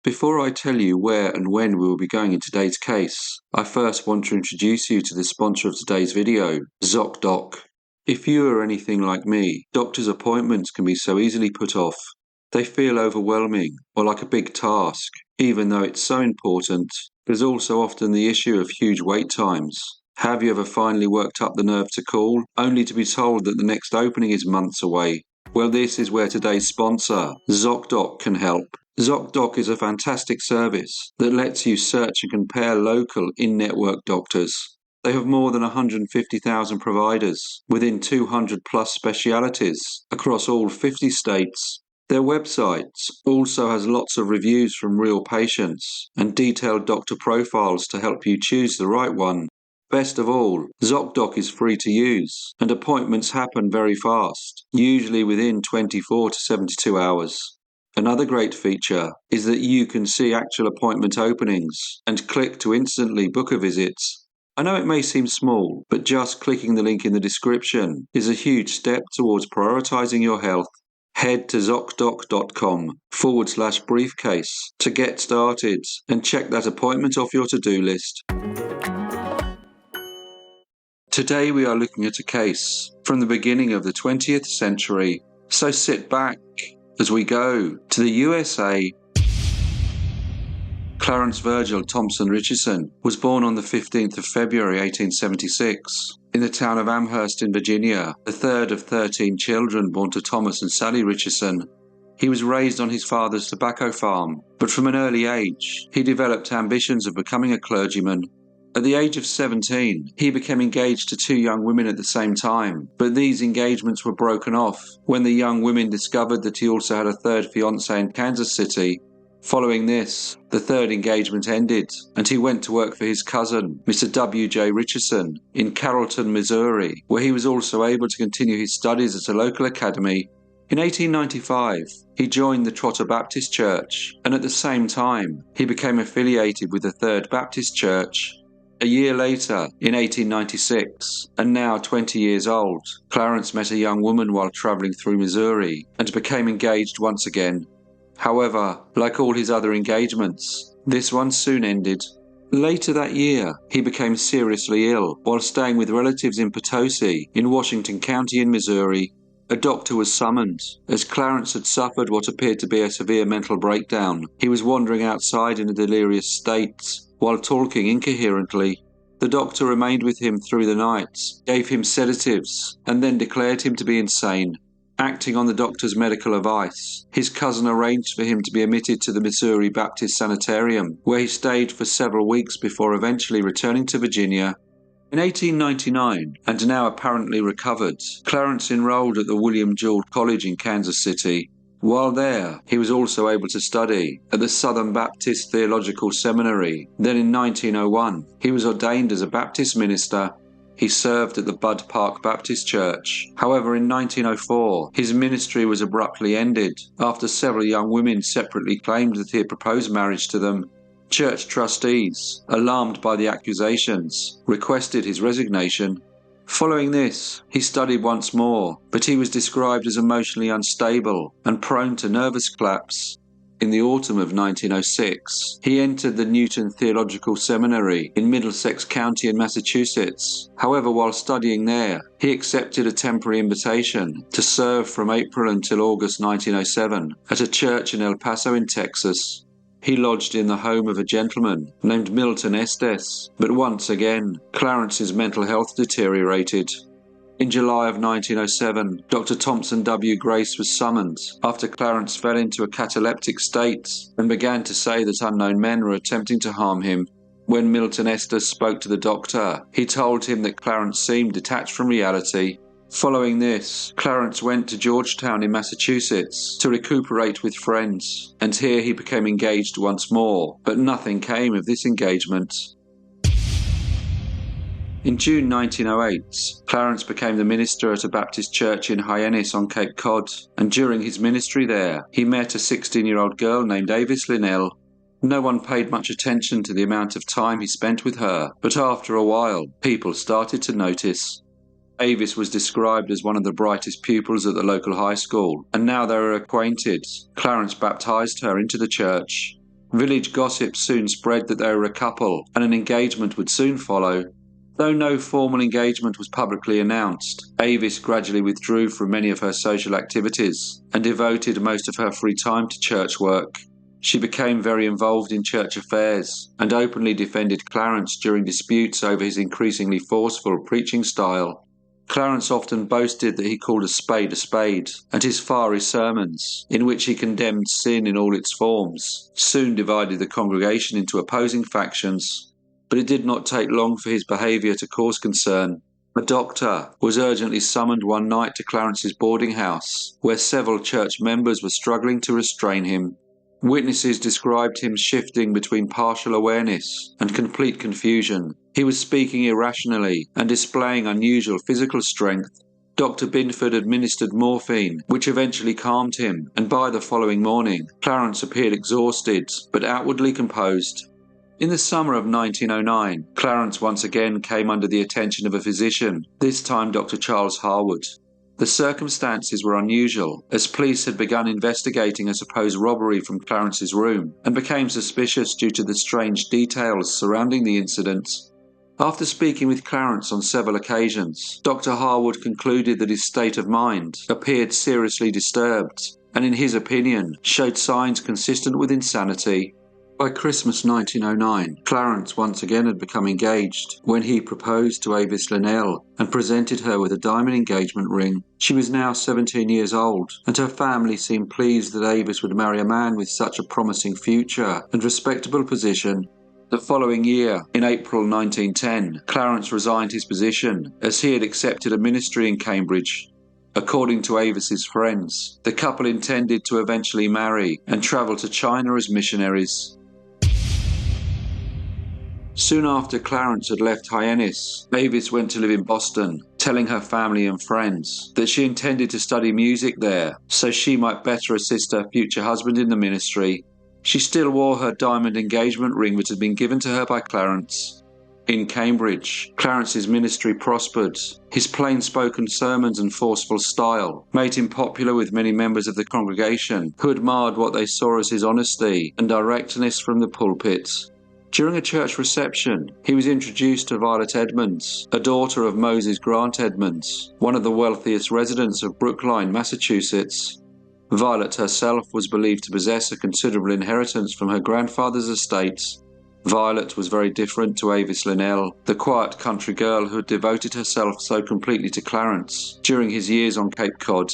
Before I tell you where and when we will be going in today's case, I first want to introduce you to the sponsor of today's video, ZocDoc. If you are anything like me, doctor's appointments can be so easily put off. They feel overwhelming or like a big task, even though it's so important. There's also often the issue of huge wait times. Have you ever finally worked up the nerve to call, only to be told that the next opening is months away? Well, this is where today's sponsor, ZocDoc, can help. ZocDoc is a fantastic service that lets you search and compare local in-network doctors. They have more than 150,000 providers within 200 plus specialities across all 50 states. Their website also has lots of reviews from real patients and detailed doctor profiles to help you choose the right one. Best of all, ZocDoc is free to use and appointments happen very fast, usually within 24 to 72 hours. Another great feature is that you can see actual appointment openings and click to instantly book a visit. I know it may seem small, but just clicking the link in the description is a huge step towards prioritizing your health. Head to ZocDoc.com/briefcase to get started and check that appointment off your to-do list. Today we are looking at a case from the beginning of the 20th century, so sit back as we go to the USA. Clarence Virgil Thompson Richardson was born on the 15th of February 1876 in the town of Amherst in Virginia, the third of 13 children born to Thomas and Sally Richardson. He was raised on his father's tobacco farm, but from an early age he developed ambitions of becoming a clergyman. At the age of 17, he became engaged to two young women at the same time, but these engagements were broken off when the young women discovered that he also had a third fiancée in Kansas City. Following this, the third engagement ended, and he went to work for his cousin, Mr. W.J. Richardson, in Carrollton, Missouri, where he was also able to continue his studies at a local academy. In 1895, he joined the Trotter Baptist Church, and at the same time, he became affiliated with the Third Baptist Church. A year later, in 1896, and now 20 years old, Clarence met a young woman while traveling through Missouri and became engaged once again. However, like all his other engagements, this one soon ended. Later that year, he became seriously ill while staying with relatives in Potosi in Washington County in Missouri. A doctor was summoned, as Clarence had suffered what appeared to be a severe mental breakdown. He was wandering outside in a delirious state, while talking incoherently. The doctor remained with him through the night, gave him sedatives, and then declared him to be insane. Acting on the doctor's medical advice, his cousin arranged for him to be admitted to the Missouri Baptist Sanitarium, where he stayed for several weeks before eventually returning to Virginia. In 1899, and now apparently recovered, Clarence enrolled at the William Jewell College in Kansas City. While there, he was also able to study at the Southern Baptist Theological Seminary. Then in 1901, he was ordained as a Baptist minister. He served at the Bud Park Baptist Church. However, in 1904, his ministry was abruptly ended after several young women separately claimed that he had proposed marriage to them. Church trustees, alarmed by the accusations, requested his resignation. Following this, he studied once more, but he was described as emotionally unstable and prone to nervous collapse. In the autumn of 1906, he entered the Newton Theological Seminary in Middlesex County in Massachusetts. However, while studying there, he accepted a temporary invitation to serve from April until August 1907 at a church in El Paso in Texas. He lodged in the home of a gentleman named Milton Estes, but once again, Clarence's mental health deteriorated. In July of 1907, Dr. Thompson W. Grace was summoned after Clarence fell into a cataleptic state and began to say that unknown men were attempting to harm him. When Milton Estes spoke to the doctor, he told him that Clarence seemed detached from reality. Following this, Clarence went to Georgetown in Massachusetts to recuperate with friends, and here he became engaged once more, but nothing came of this engagement. In June 1908, Clarence became the minister at a Baptist church in Hyannis on Cape Cod, and during his ministry there, he met a 16-year-old girl named Avis Linnell. No one paid much attention to the amount of time he spent with her, but after a while, people started to notice. Avis was described as one of the brightest pupils at the local high school, and now they were acquainted. Clarence baptized her into the church. Village gossip soon spread that they were a couple and an engagement would soon follow. Though no formal engagement was publicly announced, Avis gradually withdrew from many of her social activities and devoted most of her free time to church work. She became very involved in church affairs and openly defended Clarence during disputes over his increasingly forceful preaching style. Clarence often boasted that he called a spade, and his fiery sermons, in which he condemned sin in all its forms, soon divided the congregation into opposing factions. But it did not take long for his behaviour to cause concern. A doctor was urgently summoned one night to Clarence's boarding house, where several church members were struggling to restrain him. Witnesses described him shifting between partial awareness and complete confusion. He was speaking irrationally and displaying unusual physical strength. Dr. Binford administered morphine, which eventually calmed him, and by the following morning, Clarence appeared exhausted but outwardly composed. In the summer of 1909, Clarence once again came under the attention of a physician, this time Dr. Charles Harwood. The circumstances were unusual, as police had begun investigating a supposed robbery from Clarence's room and became suspicious due to the strange details surrounding the incident. After speaking with Clarence on several occasions, Dr. Harwood concluded that his state of mind appeared seriously disturbed and, in his opinion, showed signs consistent with insanity. By Christmas 1909, Clarence once again had become engaged when he proposed to Avis Linnell and presented her with a diamond engagement ring. She was now 17 years old, and her family seemed pleased that Avis would marry a man with such a promising future and respectable position. The following year, in April 1910, Clarence resigned his position as he had accepted a ministry in Cambridge. According to Avis's friends, the couple intended to eventually marry and travel to China as missionaries. Soon after Clarence had left Hyannis, Avis went to live in Boston, telling her family and friends that she intended to study music there so she might better assist her future husband in the ministry. She still wore her diamond engagement ring that had been given to her by Clarence. In Cambridge, Clarence's ministry prospered. His plain-spoken sermons and forceful style made him popular with many members of the congregation who admired what they saw as his honesty and directness from the pulpit. During a church reception, he was introduced to Violet Edmonds, a daughter of Moses Grant Edmonds, one of the wealthiest residents of Brookline, Massachusetts. Violet herself was believed to possess a considerable inheritance from her grandfather's estate. Violet was very different to Avis Linnell, the quiet country girl who had devoted herself so completely to Clarence during his years on Cape Cod.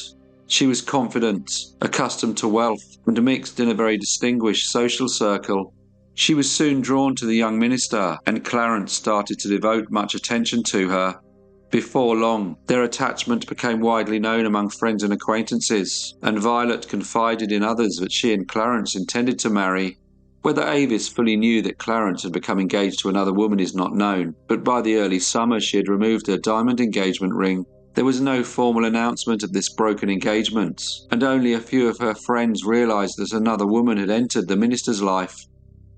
She was confident, accustomed to wealth, and mixed in a very distinguished social circle. She was soon drawn to the young minister, and Clarence started to devote much attention to her. Before long, their attachment became widely known among friends and acquaintances, and Violet confided in others that she and Clarence intended to marry. Whether Avis fully knew that Clarence had become engaged to another woman is not known, but by the early summer she had removed her diamond engagement ring. There was no formal announcement of this broken engagement, and only a few of her friends realized that another woman had entered the minister's life.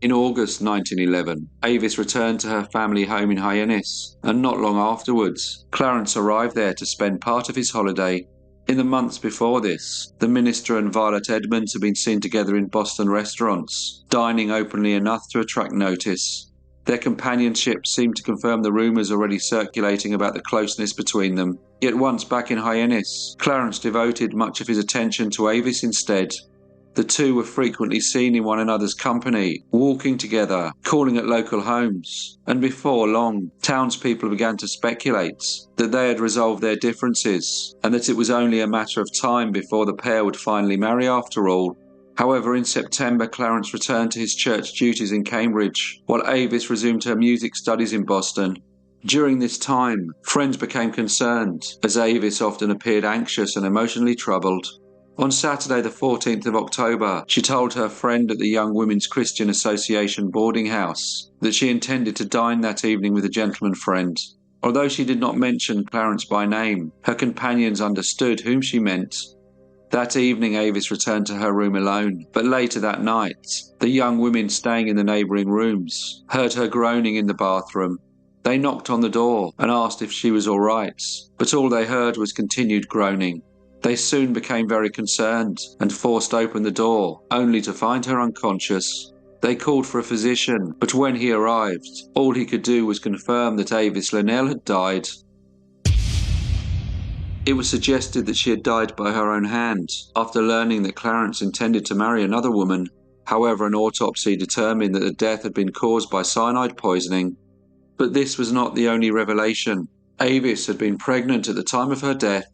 In August 1911, Avis returned to her family home in Hyannis, and not long afterwards, Clarence arrived there to spend part of his holiday. In the months before this, the minister and Violet Edmonds had been seen together in Boston restaurants, dining openly enough to attract notice. Their companionship seemed to confirm the rumours already circulating about the closeness between them. Yet once back in Hyannis, Clarence devoted much of his attention to Avis instead. The two were frequently seen in one another's company, walking together, calling at local homes, and before long, townspeople began to speculate that they had resolved their differences, and that it was only a matter of time before the pair would finally marry after all. However, in September, Clarence returned to his church duties in Cambridge, while Avis resumed her music studies in Boston. During this time, friends became concerned, as Avis often appeared anxious and emotionally troubled. On Saturday the 14th of October, she told her friend at the Young Women's Christian Association boarding house that she intended to dine that evening with a gentleman friend. Although she did not mention Clarence by name, her companions understood whom she meant. That evening Avis returned to her room alone, but later that night, the young women staying in the neighbouring rooms heard her groaning in the bathroom. They knocked on the door and asked if she was all right, but all they heard was continued groaning. They soon became very concerned and forced open the door, only to find her unconscious. They called for a physician, but when he arrived, all he could do was confirm that Avis Linnell had died. It was suggested that she had died by her own hand, after learning that Clarence intended to marry another woman. However, an autopsy determined that the death had been caused by cyanide poisoning. But this was not the only revelation. Avis had been pregnant at the time of her death.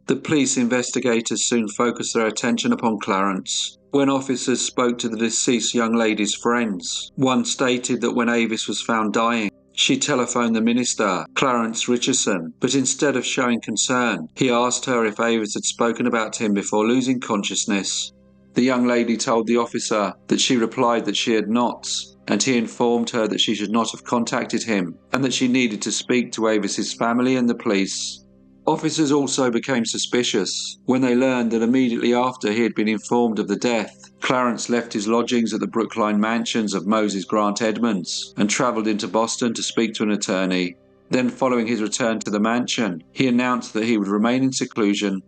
The police investigators soon focused their attention upon Clarence. When officers spoke to the deceased young lady's friends, one stated that when Avis was found dying, she telephoned the minister, Clarence Richardson, but instead of showing concern, he asked her if Avis had spoken about him before losing consciousness. The young lady told the officer that she replied that she had not, and he informed her that she should not have contacted him, and that she needed to speak to Avis's family and the police. Officers also became suspicious when they learned that immediately after he had been informed of the death, Clarence left his lodgings at the Brookline mansions of Moses Grant Edmonds and travelled into Boston to speak to an attorney. Then, following his return to the mansion, he announced that he would remain in seclusion.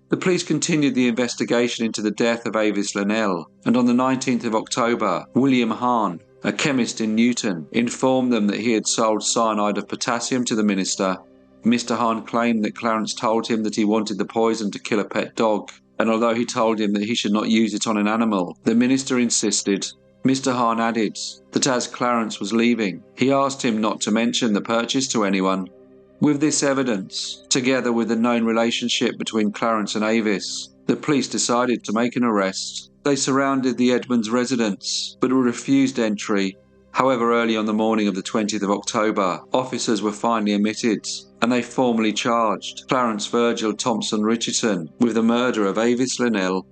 The police continued the investigation into the death of Avis Linnell, and on the 19th of October, William Hahn, a chemist in Newton, informed them that he had sold cyanide of potassium to the minister. Mr. Hahn claimed that Clarence told him that he wanted the poison to kill a pet dog, and although he told him that he should not use it on an animal, the minister insisted. Mr. Hahn added that as Clarence was leaving, he asked him not to mention the purchase to anyone. With this evidence, together with the known relationship between Clarence and Avis, the police decided to make an arrest. They surrounded the Edmonds residence, but were refused entry. However, early on the morning of the 20th of October, officers were finally admitted, and they formally charged Clarence Virgil Thompson Richardson with the murder of Avis Linnell.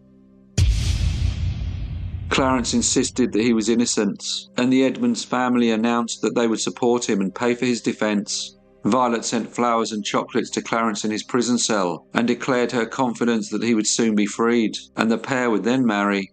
Clarence insisted that he was innocent, and the Edmonds family announced that they would support him and pay for his defence. Violet sent flowers and chocolates to Clarence in his prison cell and declared her confidence that he would soon be freed, and the pair would then marry.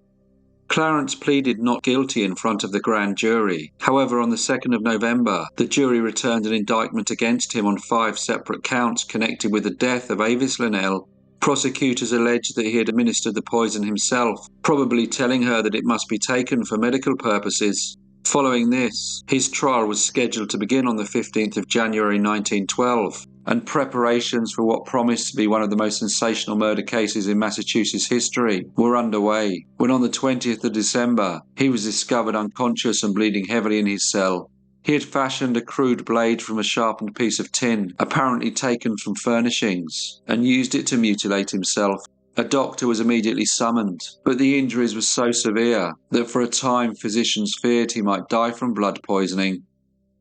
Clarence pleaded not guilty in front of the grand jury. However, on the 2nd of November, the jury returned an indictment against him on 5 separate counts connected with the death of Avis Linnell. Prosecutors alleged that he had administered the poison himself, probably telling her that it must be taken for medical purposes. Following this, his trial was scheduled to begin on the 15th of January 1912, and preparations for what promised to be one of the most sensational murder cases in Massachusetts history were underway, when on the 20th of December, he was discovered unconscious and bleeding heavily in his cell. He had fashioned a crude blade from a sharpened piece of tin, apparently taken from furnishings, and used it to mutilate himself. A doctor was immediately summoned, but the injuries were so severe that for a time physicians feared he might die from blood poisoning.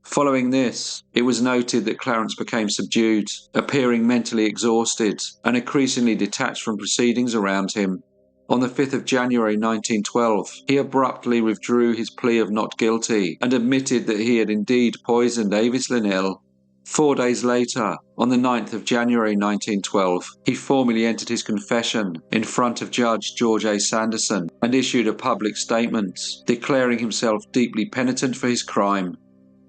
Following this, it was noted that Clarence became subdued, appearing mentally exhausted and increasingly detached from proceedings around him. On the 5th of January 1912, he abruptly withdrew his plea of not guilty and admitted that he had indeed poisoned Avis Linnell. 4 days later, on the 9th of January 1912, he formally entered his confession in front of Judge George A. Sanderson and issued a public statement, declaring himself deeply penitent for his crime.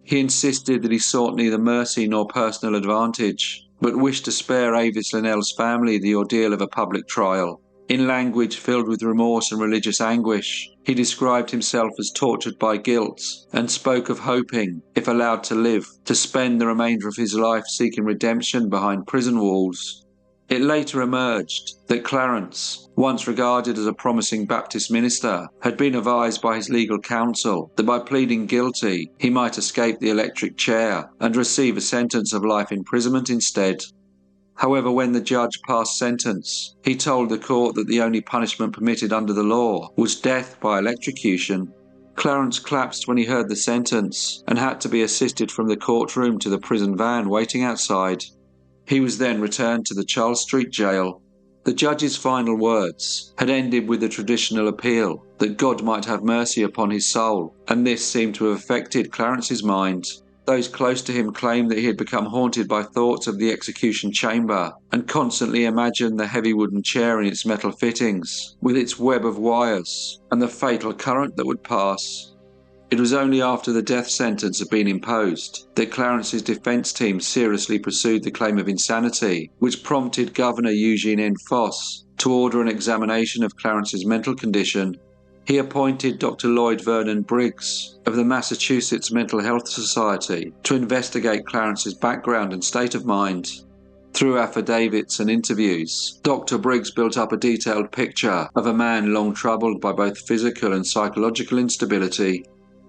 He insisted that he sought neither mercy nor personal advantage, but wished to spare Avis Linnell's family the ordeal of a public trial. In language filled with remorse and religious anguish, he described himself as tortured by guilt and spoke of hoping, if allowed to live, to spend the remainder of his life seeking redemption behind prison walls. It later emerged that Clarence, once regarded as a promising Baptist minister, had been advised by his legal counsel that by pleading guilty he might escape the electric chair and receive a sentence of life imprisonment instead. However, when the judge passed sentence, he told the court that the only punishment permitted under the law was death by electrocution. Clarence collapsed when he heard the sentence and had to be assisted from the courtroom to the prison van waiting outside. He was then returned to the Charles Street jail. The judge's final words had ended with the traditional appeal that God might have mercy upon his soul, and this seemed to have affected Clarence's mind. Those close to him claimed that he had become haunted by thoughts of the execution chamber and constantly imagined the heavy wooden chair in its metal fittings, with its web of wires, and the fatal current that would pass. It was only after the death sentence had been imposed that Clarence's defence team seriously pursued the claim of insanity, which prompted Governor Eugene N. Foss to order an examination of Clarence's mental condition. He appointed Dr. Lloyd Vernon Briggs of the Massachusetts Mental Health Society to investigate Clarence's background and state of mind. Through affidavits and interviews, Dr. Briggs built up a detailed picture of a man long troubled by both physical and psychological instability.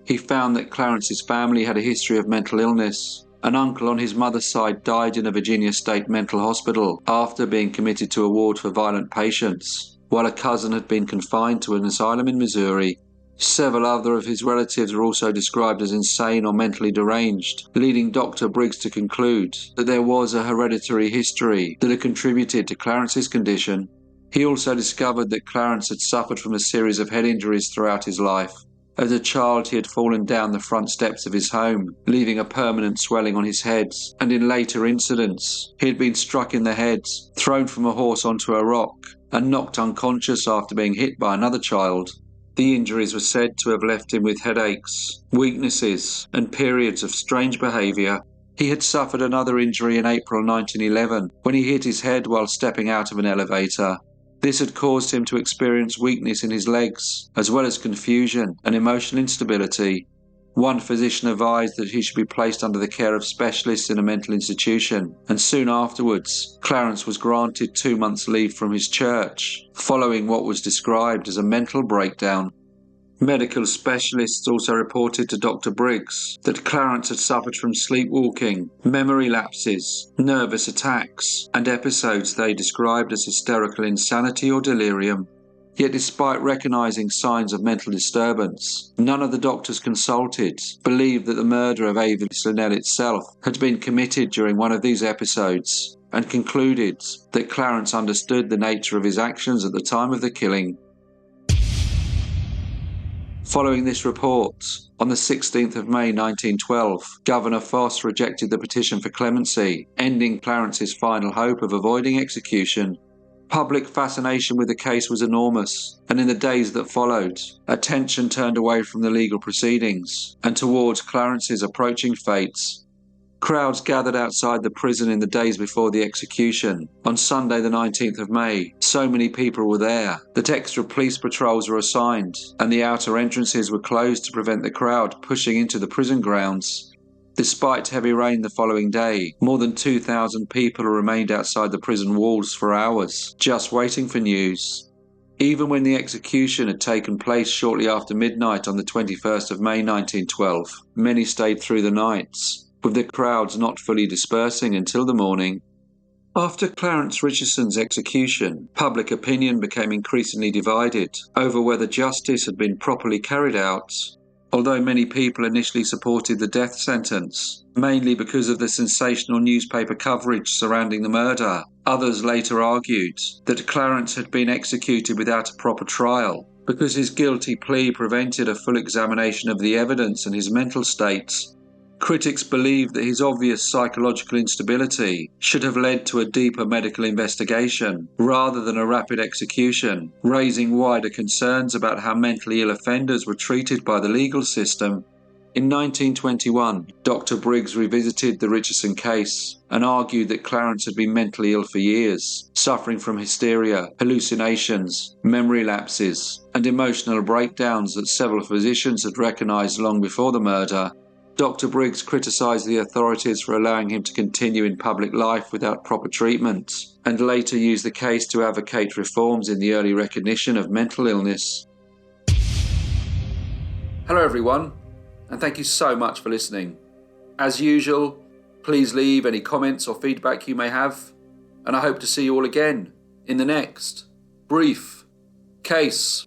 He found that Clarence's family had a history of mental illness. An uncle on his mother's side died in a Virginia State mental hospital after being committed to a ward for violent patients, while a cousin had been confined to an asylum in Missouri. Several other of his relatives were also described as insane or mentally deranged, leading Dr. Briggs to conclude that there was a hereditary history that had contributed to Clarence's condition. He also discovered that Clarence had suffered from a series of head injuries throughout his life. As a child, he had fallen down the front steps of his home, leaving a permanent swelling on his head, and in later incidents, he had been struck in the head, thrown from a horse onto a rock, and knocked unconscious after being hit by another child. The injuries were said to have left him with headaches, weaknesses, and periods of strange behaviour. He had suffered another injury in April 1911 when he hit his head while stepping out of an elevator. This had caused him to experience weakness in his legs, as well as confusion and emotional instability. One physician advised that he should be placed under the care of specialists in a mental institution, and soon afterwards, Clarence was granted 2 months' leave from his church, following what was described as a mental breakdown. Medical specialists also reported to Dr. Briggs that Clarence had suffered from sleepwalking, memory lapses, nervous attacks, and episodes they described as hysterical insanity or delirium. Yet despite recognizing signs of mental disturbance, none of the doctors consulted believed that the murder of Avis Linnell itself had been committed during one of these episodes, and concluded that Clarence understood the nature of his actions at the time of the killing. Following this report, on the 16th of May 1912, Governor Foss rejected the petition for clemency, ending Clarence's final hope of avoiding execution. Public fascination with the case was enormous, and in the days that followed, attention turned away from the legal proceedings and towards Clarence's approaching fate. Crowds gathered outside the prison in the days before the execution. On Sunday the 19th of May, so many people were there that extra police patrols were assigned, and the outer entrances were closed to prevent the crowd pushing into the prison grounds. Despite heavy rain the following day, more than 2,000 people remained outside the prison walls for hours, just waiting for news. Even when the execution had taken place shortly after midnight on the 21st of May 1912, many stayed through the nights, with the crowds not fully dispersing until the morning. After Clarence Richison's execution, public opinion became increasingly divided over whether justice had been properly carried out. Although many people initially supported the death sentence, mainly because of the sensational newspaper coverage surrounding the murder, others later argued that Clarence had been executed without a proper trial because his guilty plea prevented a full examination of the evidence and his mental state. Critics believed that his obvious psychological instability should have led to a deeper medical investigation rather than a rapid execution, raising wider concerns about how mentally ill offenders were treated by the legal system. In 1921, Dr. Briggs revisited the Richison case and argued that Clarence had been mentally ill for years, suffering from hysteria, hallucinations, memory lapses, and emotional breakdowns that several physicians had recognized long before the murder. Dr. Briggs criticised the authorities for allowing him to continue in public life without proper treatment, and later used the case to advocate reforms in the early recognition of mental illness. Hello everyone, and thank you so much for listening. As usual, please leave any comments or feedback you may have, and I hope to see you all again in the next Brief Case.